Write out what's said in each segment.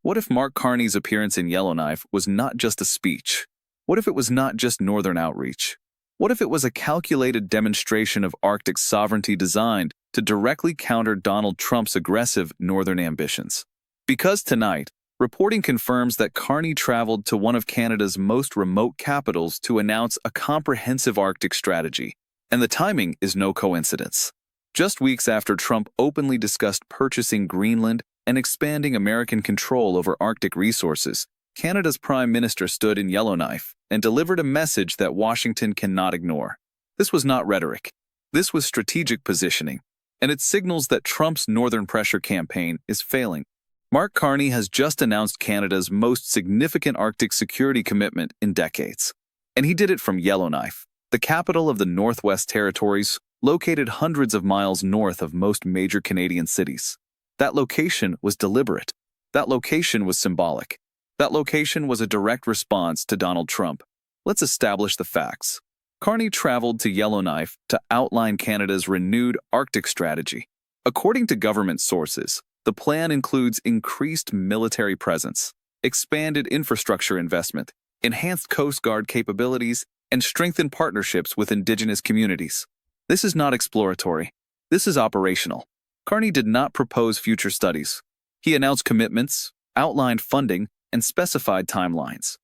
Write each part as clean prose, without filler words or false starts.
What if Mark Carney's appearance in Yellowknife was not just a speech? What if it was not just Northern outreach? What if it was a calculated demonstration of Arctic sovereignty designed to directly counter Donald Trump's aggressive Northern ambitions? Because tonight, reporting confirms that Carney traveled to one of Canada's most remote capitals to announce a comprehensive Arctic strategy, and the timing is no coincidence. Just weeks after Trump openly discussed purchasing Greenland and expanding American control over Arctic resources, Canada's Prime Minister stood in Yellowknife and delivered a message that Washington cannot ignore. This was not rhetoric. This was strategic positioning, and it signals that Trump's Northern pressure campaign is failing. Mark Carney has just announced Canada's most significant Arctic security commitment in decades. And he did it from Yellowknife, the capital of the Northwest Territories, located hundreds of miles north of most major Canadian cities. That location was deliberate. That location was symbolic. That location was a direct response to Donald Trump. Let's establish the facts. Carney traveled to Yellowknife to outline Canada's renewed Arctic strategy. According to government sources, the plan includes increased military presence, expanded infrastructure investment, enhanced Coast Guard capabilities, and strengthened partnerships with Indigenous communities. This is not exploratory. This is operational. Carney did not propose future studies. He announced commitments, outlined funding, and specified timelines.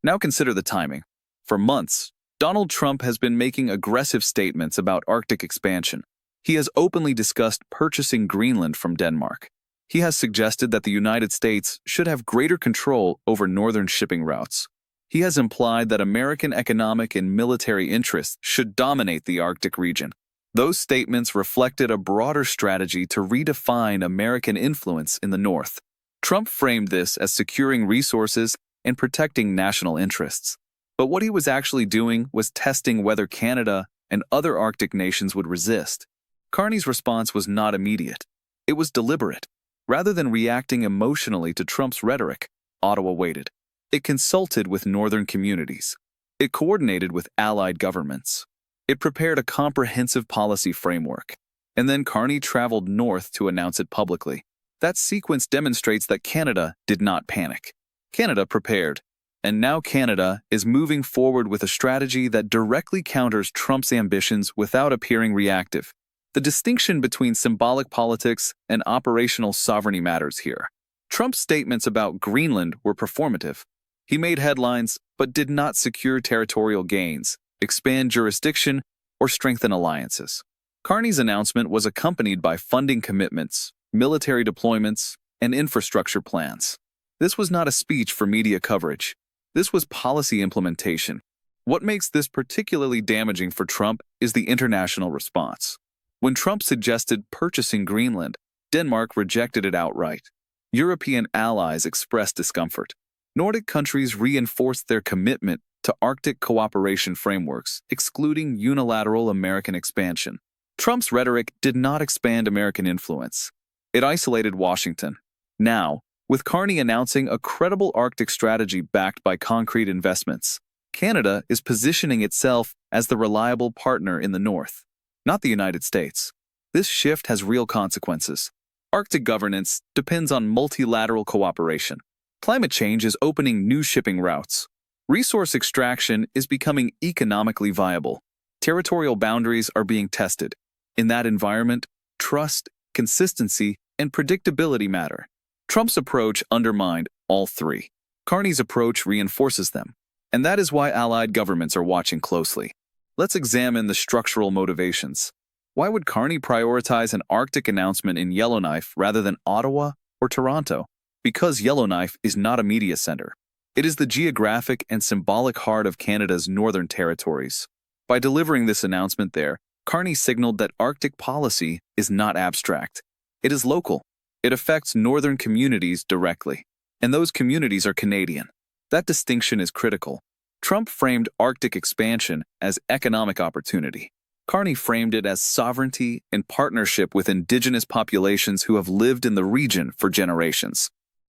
Now consider the timing. For months, Donald Trump has been making aggressive statements about Arctic expansion. He has openly discussed purchasing Greenland from Denmark. He has suggested that the United States should have greater control over northern shipping routes. He has implied that American economic and military interests should dominate the Arctic region. Those statements reflected a broader strategy to redefine American influence in the North. Trump framed this as securing resources and protecting national interests. But what he was actually doing was testing whether Canada and other Arctic nations would resist. Carney's response was not immediate. It was deliberate. Rather than reacting emotionally to Trump's rhetoric, Ottawa waited. It consulted with northern communities. It coordinated with allied governments. It prepared a comprehensive policy framework. And then Carney traveled north to announce it publicly. That sequence demonstrates that Canada did not panic. Canada prepared. And now Canada is moving forward with a strategy that directly counters Trump's ambitions without appearing reactive. The distinction between symbolic politics and operational sovereignty matters here. Trump's statements about Greenland were performative. He made headlines, but did not secure territorial gains, expand jurisdiction, or strengthen alliances. Carney's announcement was accompanied by funding commitments, military deployments, and infrastructure plans. This was not a speech for media coverage. This was policy implementation. What makes this particularly damaging for Trump is the international response. When Trump suggested purchasing Greenland, Denmark rejected it outright. European allies expressed discomfort. Nordic countries reinforced their commitment to Arctic cooperation frameworks, excluding unilateral American expansion. Trump's rhetoric did not expand American influence. It isolated Washington. Now, with Carney announcing a credible Arctic strategy backed by concrete investments, Canada is positioning itself as the reliable partner in the North, not the United States. This shift has real consequences. Arctic governance depends on multilateral cooperation. Climate change is opening new shipping routes. Resource extraction is becoming economically viable. Territorial boundaries are being tested. In that environment, trust, consistency, and predictability matter. Trump's approach undermined all three. Carney's approach reinforces them. And that is why allied governments are watching closely. Let's examine the structural motivations. Why would Carney prioritize an Arctic announcement in Yellowknife rather than Ottawa or Toronto? Because Yellowknife is not a media center. It is the geographic and symbolic heart of Canada's northern territories. By delivering this announcement there, Carney signaled that Arctic policy is not abstract. It is local. It affects northern communities directly. And those communities are Canadian. That distinction is critical. Trump framed Arctic expansion as economic opportunity. Carney framed it as sovereignty in partnership with Indigenous populations who have lived in the region for generations.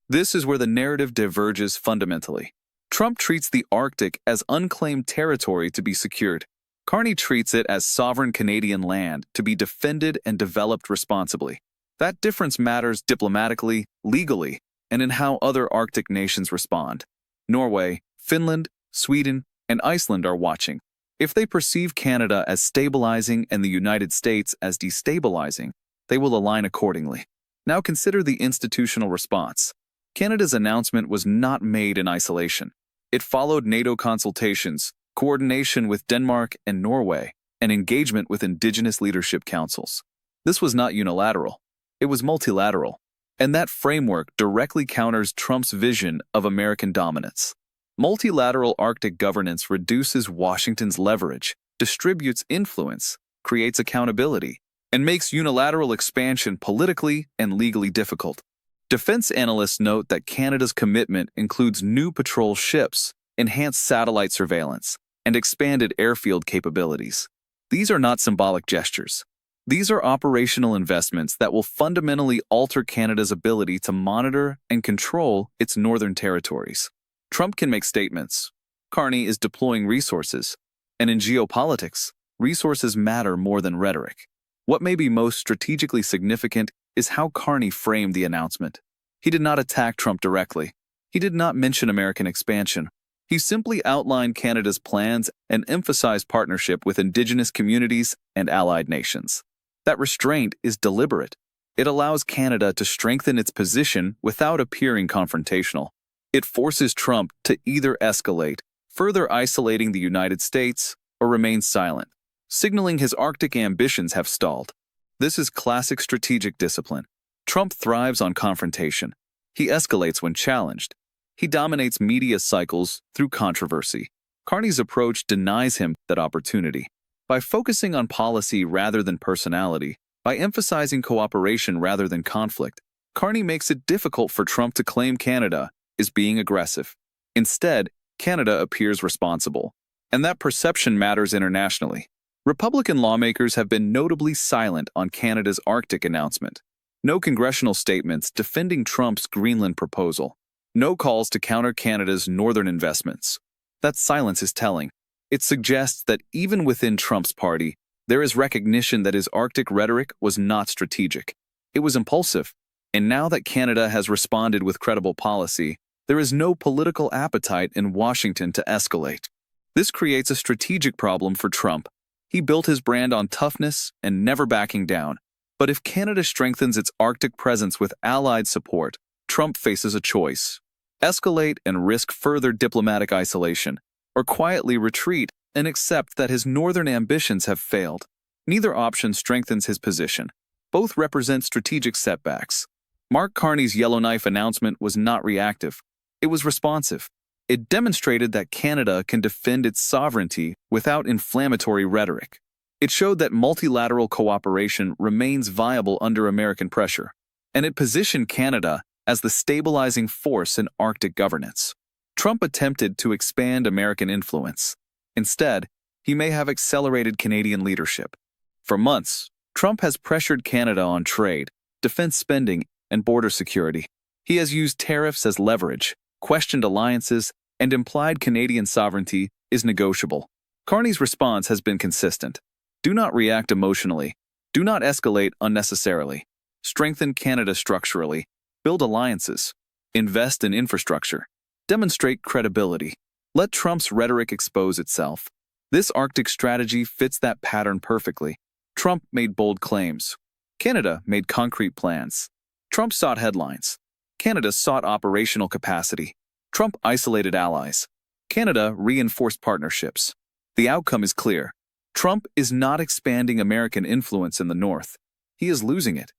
This is where the narrative diverges fundamentally. Trump treats the Arctic as unclaimed territory to be secured. Carney treats it as sovereign Canadian land to be defended and developed responsibly. That difference matters diplomatically, legally, and in how other Arctic nations respond. Norway, Finland, Sweden, and Iceland are watching. If they perceive Canada as stabilizing and the United States as destabilizing, they will align accordingly. Now consider the institutional response. Canada's announcement was not made in isolation. It followed NATO consultations, coordination with Denmark and Norway, and engagement with Indigenous leadership councils. This was not unilateral. It was multilateral. And that framework directly counters Trump's vision of American dominance. Multilateral Arctic governance reduces Washington's leverage, distributes influence, creates accountability, and makes unilateral expansion politically and legally difficult. Defense analysts note that Canada's commitment includes new patrol ships, enhanced satellite surveillance, and expanded airfield capabilities. These are not symbolic gestures. These are operational investments that will fundamentally alter Canada's ability to monitor and control its northern territories. Trump can make statements. Carney is deploying resources. And in geopolitics, resources matter more than rhetoric. What may be most strategically significant is how Carney framed the announcement. He did not attack Trump directly. He did not mention American expansion. He simply outlined Canada's plans and emphasized partnership with Indigenous communities and allied nations. That restraint is deliberate. It allows Canada to strengthen its position without appearing confrontational. It forces Trump to either escalate, further isolating the United States, or remain silent, signaling his Arctic ambitions have stalled. This is classic strategic discipline. Trump thrives on confrontation. He escalates when challenged. He dominates media cycles through controversy. Carney's approach denies him that opportunity. By focusing on policy rather than personality, by emphasizing cooperation rather than conflict, Carney makes it difficult for Trump to claim Canada is being aggressive. Instead, Canada appears responsible. And that perception matters internationally. Republican lawmakers have been notably silent on Canada's Arctic announcement. No congressional statements defending Trump's Greenland proposal. No calls to counter Canada's northern investments. That silence is telling. It suggests that even within Trump's party, there is recognition that his Arctic rhetoric was not strategic. It was impulsive. And now that Canada has responded with credible policy, there is no political appetite in Washington to escalate. This creates a strategic problem for Trump. He built his brand on toughness and never backing down. But if Canada strengthens its Arctic presence with allied support, Trump faces a choice: escalate and risk further diplomatic isolation, or quietly retreat and accept that his northern ambitions have failed. Neither option strengthens his position. Both represent strategic setbacks. Mark Carney's Yellowknife announcement was not reactive. It was responsive. It demonstrated that Canada can defend its sovereignty without inflammatory rhetoric. It showed that multilateral cooperation remains viable under American pressure, and it positioned Canada as the stabilizing force in Arctic governance. Trump attempted to expand American influence. Instead, he may have accelerated Canadian leadership. For months, Trump has pressured Canada on trade, defense spending, and border security. He has used tariffs as leverage, questioned alliances, and implied Canadian sovereignty is negotiable. Carney's response has been consistent. Do not react emotionally. Do not escalate unnecessarily. Strengthen Canada structurally. Build alliances. Invest in infrastructure. Demonstrate credibility. Let Trump's rhetoric expose itself. This Arctic strategy fits that pattern perfectly. Trump made bold claims. Canada made concrete plans. Trump sought headlines. Canada sought operational capacity. Trump isolated allies. Canada reinforced partnerships. The outcome is clear. Trump is not expanding American influence in the North. He is losing it.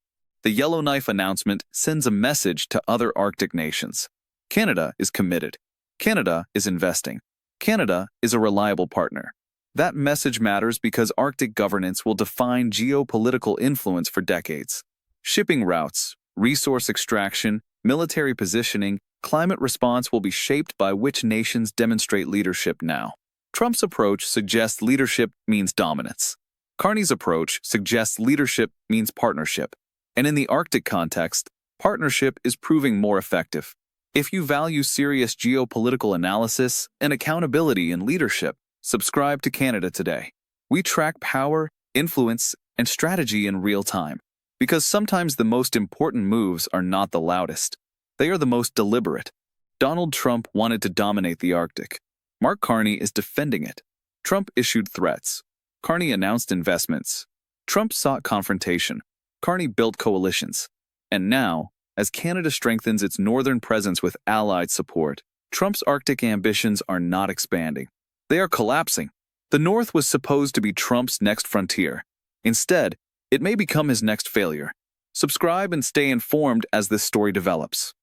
The Yellowknife announcement sends a message to other Arctic nations. Canada is committed. Canada is investing. Canada is a reliable partner. That message matters because Arctic governance will define geopolitical influence for decades. Shipping routes, resource extraction, military positioning, climate response will be shaped by which nations demonstrate leadership now. Trump's approach suggests leadership means dominance. Carney's approach suggests leadership means partnership. And in the Arctic context, partnership is proving more effective. If you value serious geopolitical analysis and accountability in leadership, subscribe to Canada Today. We track power, influence, and strategy in real time. Because sometimes the most important moves are not the loudest. They are the most deliberate. Donald Trump wanted to dominate the Arctic. Mark Carney is defending it. Trump issued threats. Carney announced investments. Trump sought confrontation. Carney built coalitions. And now, as Canada strengthens its northern presence with allied support, Trump's Arctic ambitions are not expanding. They are collapsing. The North was supposed to be Trump's next frontier. Instead, it may become his next failure. Subscribe and stay informed as this story develops.